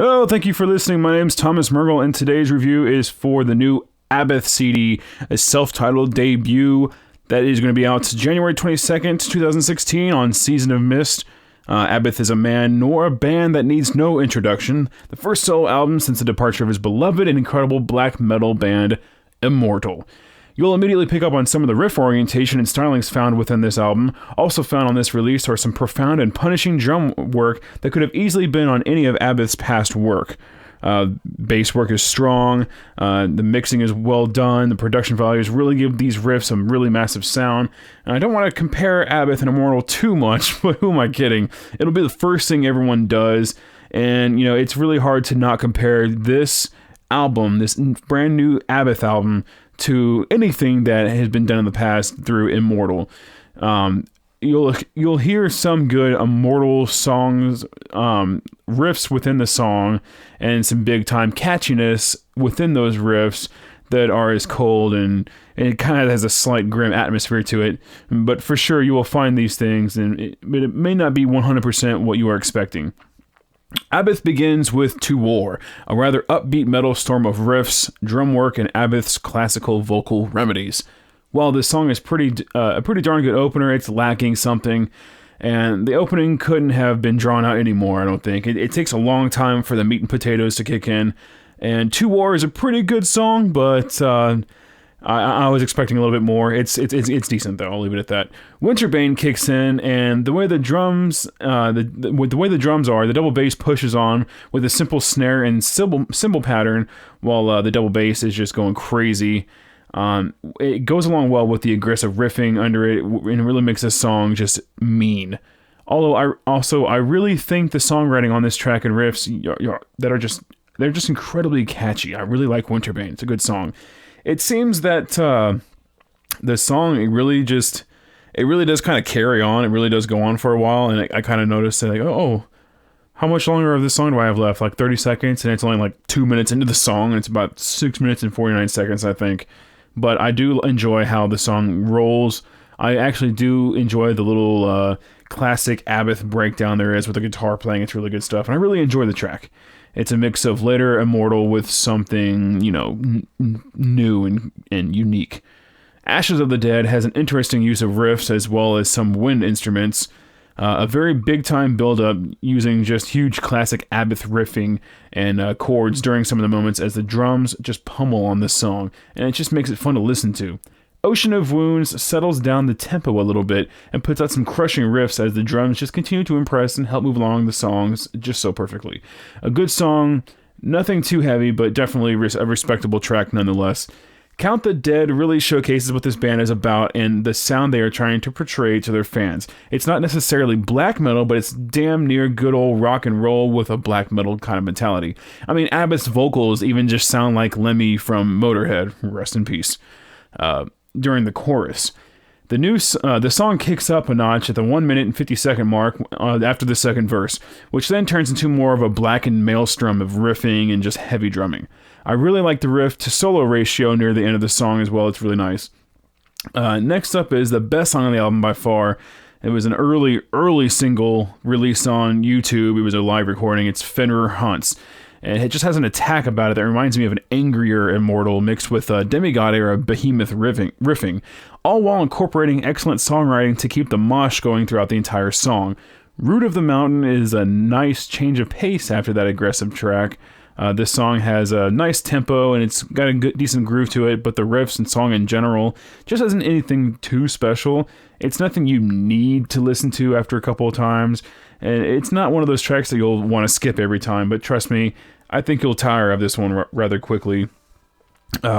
Oh, thank you for listening. My name's Thomas Mergel, and today's review is for the new Abbath CD, a self-titled debut that is going to be out January 22nd, 2016 on Season of Mist. Abbath is a man nor a band that needs no introduction. The first solo album since the departure of his beloved and incredible black metal band, Ex-Immortal. You'll immediately pick up on some of the riff orientation and stylings found within this album. Also found on this release are some profound and punishing drum work that could have easily been on any of Abbath's past work. Bass work is strong, the mixing is well done, the production values really give these riffs some really massive sound. And I don't want to compare Abbath and Immortal too much, but who am I kidding? It'll be the first thing everyone does, and it's really hard to not compare this album, this brand new Abbath album, to anything that has been done in the past through Immortal. You'll hear some good Immortal songs, riffs within the song, and some big time catchiness within those riffs that are as cold and it kind of has a slight grim atmosphere to it. But for sure, you will find these things, and it may not be 100% what you are expecting. Abbath begins with To War, a rather upbeat metal storm of riffs, drum work, and Abbath's classical vocal remedies. While this song is a pretty darn good opener, it's lacking something, and the opening couldn't have been drawn out anymore, I don't think. It takes a long time for the meat and potatoes to kick in, and To War is a pretty good song, but I was expecting a little bit more. It's decent though. I'll leave it at that. Winterbane kicks in, and the way the drums, the way the drums are, the double bass pushes on with a simple snare and cymbal pattern, while the double bass is just going crazy. It goes along well with the aggressive riffing under it, and it really makes this song just mean. Although I really think the songwriting on this track and riffs they're just incredibly catchy. I really like Winterbane. It's a good song. It seems that the song, it really does kind of carry on. It really does go on for a while, and I kind of noticed that, like, oh, how much longer of this song do I have left? Like 30 seconds, and it's only like 2 minutes into the song, and it's about 6 minutes and 49 seconds, I think. But I do enjoy how the song rolls. I actually do enjoy the little classic Abbath breakdown there is with the guitar playing. It's really good stuff, and I really enjoy the track. It's a mix of later Immortal with something, new and unique. Ashes of the Dead has an interesting use of riffs as well as some wind instruments. A very big-time build-up using just huge classic Abbath riffing and chords during some of the moments as the drums just pummel on this song, and it just makes it fun to listen to. Ocean of Wounds settles down the tempo a little bit and puts out some crushing riffs as the drums just continue to impress and help move along the songs just so perfectly. A good song, nothing too heavy, but definitely a respectable track nonetheless. Count the Dead really showcases what this band is about and the sound they are trying to portray to their fans. It's not necessarily black metal, but it's damn near good old rock and roll with a black metal kind of mentality. I mean, Abbath's vocals even just sound like Lemmy from Motorhead, rest in peace, during the chorus. The song kicks up a notch at the 1 minute and 50 second mark after the second verse, which then turns into more of a blackened maelstrom of riffing and just heavy drumming. I really like the riff to solo ratio near the end of the song as well. It's really nice. Next up is the best song on the album by far. It was an early single released on YouTube. It was a live recording. It's Fenrir Hunts. And it just has an attack about it that reminds me of an angrier Immortal mixed with demigod-era behemoth riffing, all while incorporating excellent songwriting to keep the mosh going throughout the entire song. Root of the Mountain is a nice change of pace after that aggressive track. This song has a nice tempo, and it's got a decent groove to it, but the riffs and song in general just isn't anything too special. It's nothing you need to listen to after a couple of times, and it's not one of those tracks that you'll want to skip every time, but trust me, I think you'll tire of this one rather quickly.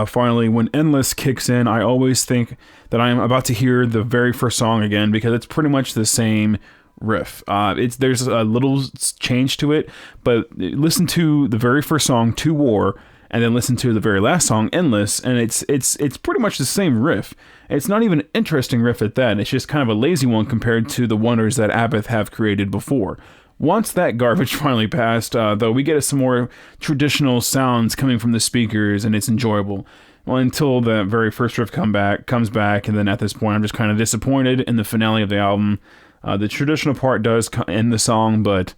Finally, when Endless kicks in, I always think that I'm about to hear the very first song again, because it's pretty much the same riff. There's a little change to it, but listen to the very first song, To War, and then listen to the very last song, Endless, and it's pretty much the same riff. It's not even an interesting riff at that. It's just kind of a lazy one compared to the wonders that Abbath have created before. Once that garbage finally passed, though, we get some more traditional sounds coming from the speakers, and it's enjoyable. Well, until the very first riff comes back, and then at this point, I'm just kind of disappointed in the finale of the album. The traditional part does end the song, but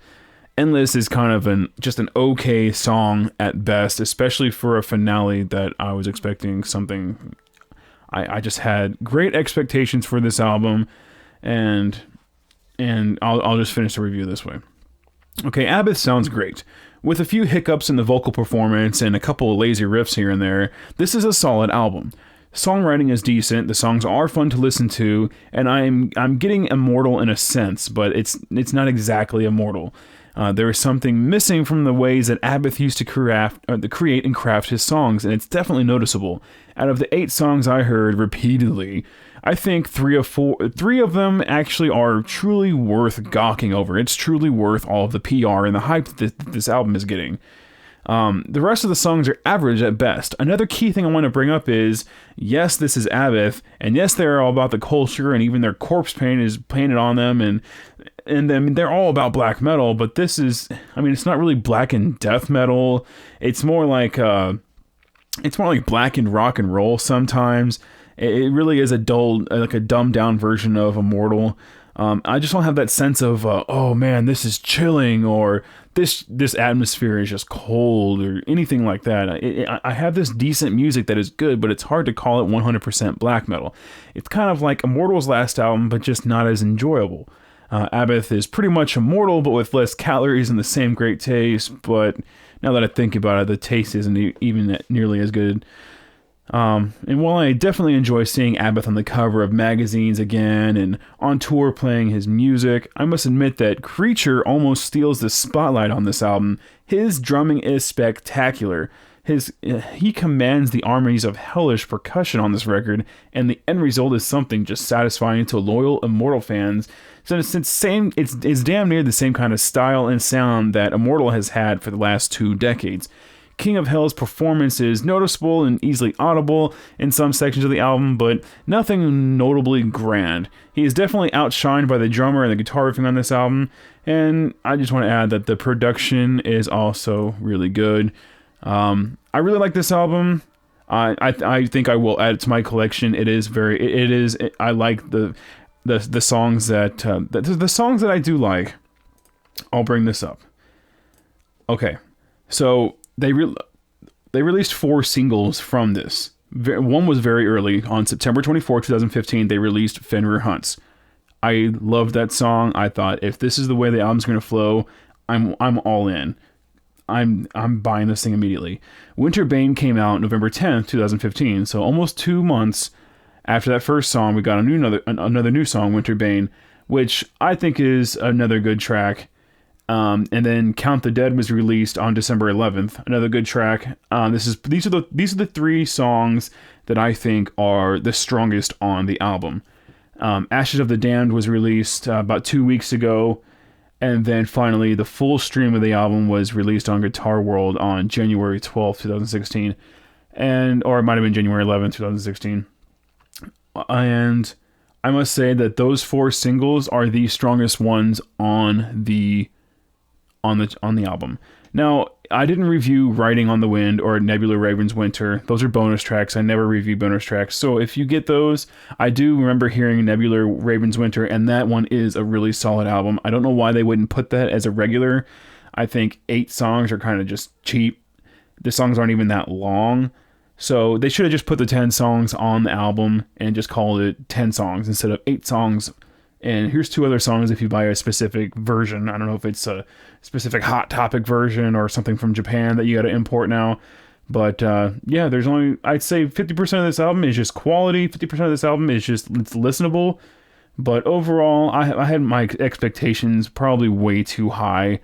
Endless is kind of just an okay song at best, especially for a finale that I was expecting something. I just had great expectations for this album, and I'll just finish the review this way. Okay, Abbath sounds great. With a few hiccups in the vocal performance and a couple of lazy riffs here and there, this is a solid album. Songwriting is decent, the songs are fun to listen to, and I'm getting Immortal in a sense, but it's not exactly Immortal. There is something missing from the ways that Abbath used to create and craft his songs, and it's definitely noticeable. Out of the 8 songs I heard repeatedly, I think 3 of them actually are truly worth gawking over. It's truly worth all of the PR and the hype that this album is getting. The rest of the songs are average at best. Another key thing I want to bring up is, yes, this is Abbath, and yes, they're all about the culture, and even their corpse paint is painted on them, and then they're all about black metal, but this is, it's not really black and death metal. It's more like black and rock and roll sometimes. It really is a dumbed down version of Immortal. I just don't have that sense of, oh man, this is chilling, or this atmosphere is just cold, or anything like that. I have this decent music that is good, but it's hard to call it 100% black metal. It's kind of like Immortal's last album, but just not as enjoyable. Abbath is pretty much Immortal, but with less calories and the same great taste, but now that I think about it, the taste isn't even nearly as good. And while I definitely enjoy seeing Abbath on the cover of magazines again and on tour playing his music, I must admit that Creature almost steals the spotlight on this album. His drumming is spectacular. He commands the armies of hellish percussion on this record, and the end result is something just satisfying to loyal Immortal fans. So it's damn near the same kind of style and sound that Immortal has had for the last 2 decades. King of Hell's performance is noticeable and easily audible in some sections of the album, but nothing notably grand. He is definitely outshined by the drummer and the guitar riffing on this album, and I just want to add that the production is also really good. I really like this album. I think I will add it to my collection. I like the songs the songs that I do like. I'll bring this up. Okay, so they released 4 singles from this. One was very early. On September 24, 2015, they released Fenrir Hunts. I loved that song. I thought, if this is the way the album's going to flow, I'm all in. I'm buying this thing immediately. Winterbane came out November 10th, 2015, so almost 2 months after that first song, we got another new song, Winterbane, which I think is another good track. And then Count the Dead was released on December 11th, another good track. These are the 3 songs that I think are the strongest on the album. Ashes of the Damned was released about 2 weeks ago. And then finally, the full stream of the album was released on Guitar World on January 12th, 2016. Or it might have been January 11th, 2016. And I must say that those 4 singles are the strongest ones on the album. Now, I didn't review Riding on the Wind or Nebula Raven's Winter. Those are bonus tracks. I never review bonus tracks. So if you get those, I do remember hearing Nebula Raven's Winter, and that one is a really solid album. I don't know why they wouldn't put that as a regular. I think 8 songs are kind of just cheap. The songs aren't even that long. So they should have just put the 10 songs on the album and just called it 10 songs instead of 8 songs. And here's 2 other songs if you buy a specific version. I don't know if it's a specific Hot Topic version or something from Japan that you got to import now. But yeah, there's only, I'd say 50% of this album is just quality. 50% of this album is just, it's listenable. But overall, I had my expectations probably way too high.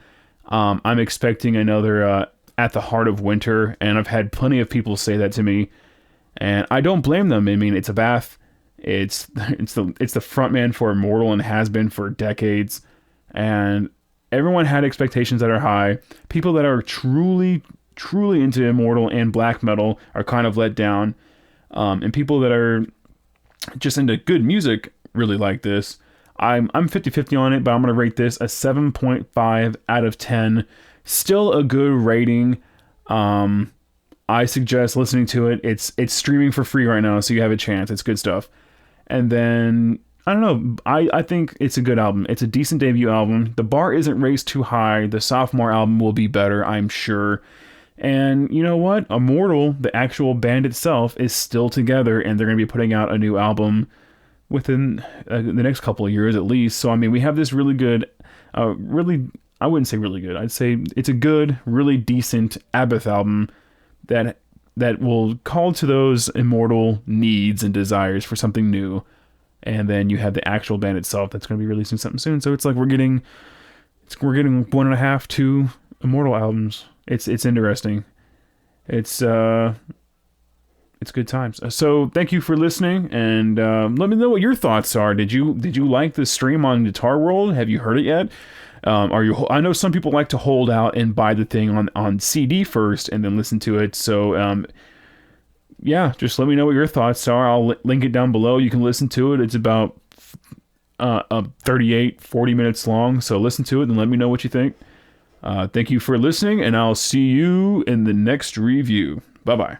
I'm expecting another At the Heart of Winter, and I've had plenty of people say that to me. And I don't blame them. I mean, it's Abbath. It's the frontman for Immortal and has been for decades, and everyone had expectations that are high. People that are truly into Immortal and black metal are kind of let down, and people that are just into good music really like this. I'm 50-50 on it, but I'm gonna rate this a 7.5 out of 10. Still a good rating. I suggest listening to it. It's streaming for free right now, so you have a chance. It's good stuff. And then I don't know. I think it's a good album. It's a decent debut album. The bar isn't raised too high. The sophomore album will be better, I'm sure. And you know what? Immortal, the actual band itself, is still together, and they're going to be putting out a new album within the next couple of years at least. So, I mean, we have this really good, I wouldn't say really good. I'd say it's a good, really decent Abbath album that will call to those Immortal needs and desires for something new. And then you have the actual band itself that's going to be releasing something soon. So it's like we're getting 1.5, 2 Immortal albums. It's interesting. It's good times. So thank you for listening, and let me know what your thoughts are. Did you like the stream on Guitar World? Have you heard it yet? I know some people like to hold out and buy the thing on CD first and then listen to it. So yeah, just let me know what your thoughts are. I'll link it down below. You can listen to it. It's about 40 minutes long. So listen to it and let me know what you think. Thank you for listening, and I'll see you in the next review. Bye-bye.